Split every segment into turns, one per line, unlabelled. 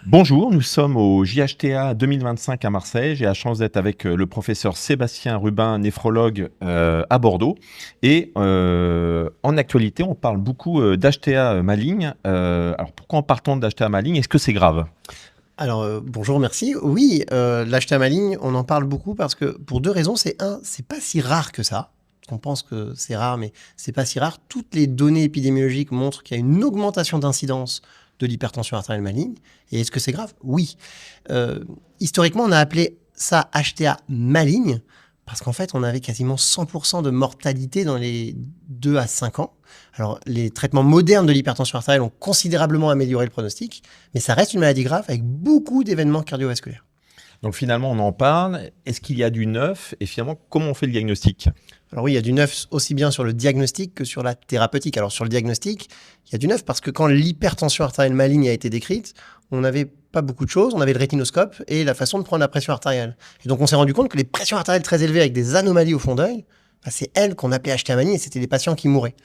Bonjour, nous sommes au JHTA 2025 à Marseille. J'ai la chance d'être avec le professeur Sébastien Rubin, néphrologue à Bordeaux. Et en actualité, on parle beaucoup d'HTA maligne. Alors pourquoi en partant d'HTA maligne? Est-ce que c'est grave?
Alors, bonjour, merci. Oui, l'HTA maligne, on en parle beaucoup parce que pour deux raisons. C'est pas si rare que ça. On pense que c'est rare, mais c'est pas si rare. Toutes les données épidémiologiques montrent qu'il y a une augmentation d'incidence de l'hypertension artérielle maligne. Et est-ce que c'est grave? Oui. Historiquement, on a appelé ça HTA maligne parce qu'en fait, on avait quasiment 100% de mortalité dans les 2 à 5 ans. Alors, les traitements modernes de l'hypertension artérielle ont considérablement amélioré le pronostic, mais ça reste une maladie grave avec beaucoup d'événements cardiovasculaires.
Donc finalement, on en parle. Est-ce qu'il y a du neuf? Et finalement, comment on fait le diagnostic?
Alors oui, il y a du neuf aussi bien sur le diagnostic que sur la thérapeutique. Alors sur le diagnostic, il y a du neuf parce que quand l'hypertension artérielle maligne a été décrite, on n'avait pas beaucoup de choses. On avait le rétinoscope et la façon de prendre la pression artérielle. Et donc on s'est rendu compte que les pressions artérielles très élevées avec des anomalies au fond d'œil, c'est elles qu'on appelait HTA maligne et c'était des patients qui mouraient.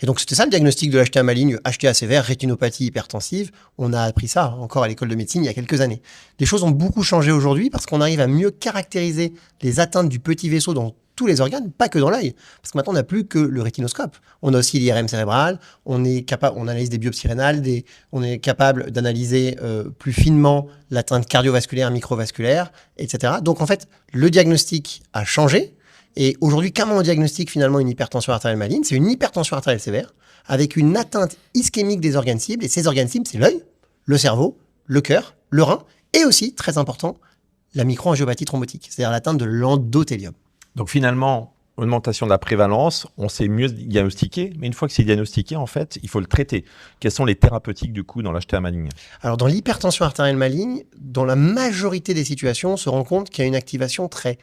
Et donc c'était ça le diagnostic de l'HTA maligne, HTA sévère, rétinopathie hypertensive. On a appris ça encore à l'école de médecine il y a quelques années. Les choses ont beaucoup changé aujourd'hui parce qu'on arrive à mieux caractériser les atteintes du petit vaisseau dans tous les organes, pas que dans l'œil. Parce que maintenant, on n'a plus que le rétinoscope. On a aussi l'IRM cérébral, on analyse des biopsies rénales, on est capable d'analyser plus finement l'atteinte cardiovasculaire, microvasculaire, etc. Donc en fait, le diagnostic a changé. Et aujourd'hui, comment on diagnostique finalement une hypertension artérielle maligne? C'est une hypertension artérielle sévère avec une atteinte ischémique des organes cibles. Et ces organes cibles, c'est l'œil, le cerveau, le cœur, le rein et aussi, très important, la microangiopathie thrombotique, c'est-à-dire l'atteinte de l'endothélium.
Donc finalement, augmentation de la prévalence, on sait mieux diagnostiquer, mais une fois que c'est diagnostiqué, en fait, il faut le traiter. Quelles sont les thérapeutiques du coup dans l'HTA maligne?
Alors dans l'hypertension artérielle maligne, dans la majorité des situations, on se rend compte qu'il y a une activation très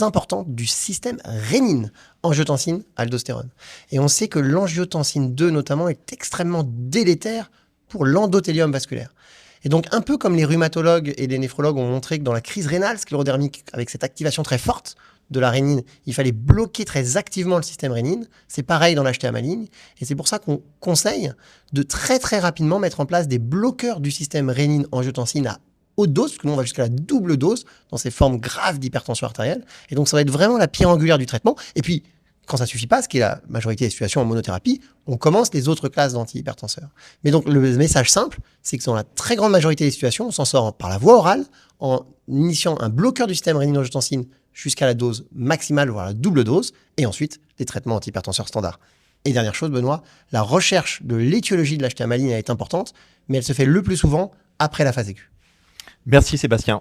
importante du système rénine, angiotensine, aldostérone. Et on sait que l'angiotensine 2 notamment est extrêmement délétère pour l'endothélium vasculaire. Et donc, un peu comme les rhumatologues et les néphrologues ont montré que dans la crise rénale sclérodermique, avec cette activation très forte de la rénine, il fallait bloquer très activement le système rénine. C'est pareil dans l'HTA maligne. Et c'est pour ça qu'on conseille de très très rapidement mettre en place des bloqueurs du système rénine-angiotensine à haute dose, parce que nous on va jusqu'à la double dose dans ces formes graves d'hypertension artérielle. Et donc ça va être vraiment la pierre angulaire du traitement. Et puis, quand ça suffit pas, ce qui est la majorité des situations en monothérapie, on commence les autres classes d'antihypertenseurs. Mais donc le message simple, c'est que dans la très grande majorité des situations, on s'en sort par la voie orale, en initiant un bloqueur du système rénine-angiotensine jusqu'à la dose maximale, voire la double dose, et ensuite les traitements antihypertenseurs standards. Et dernière chose, Benoît, la recherche de l'étiologie de l'HTA maligne est importante, mais elle se fait le plus souvent après la phase aiguë.
Merci Sébastien.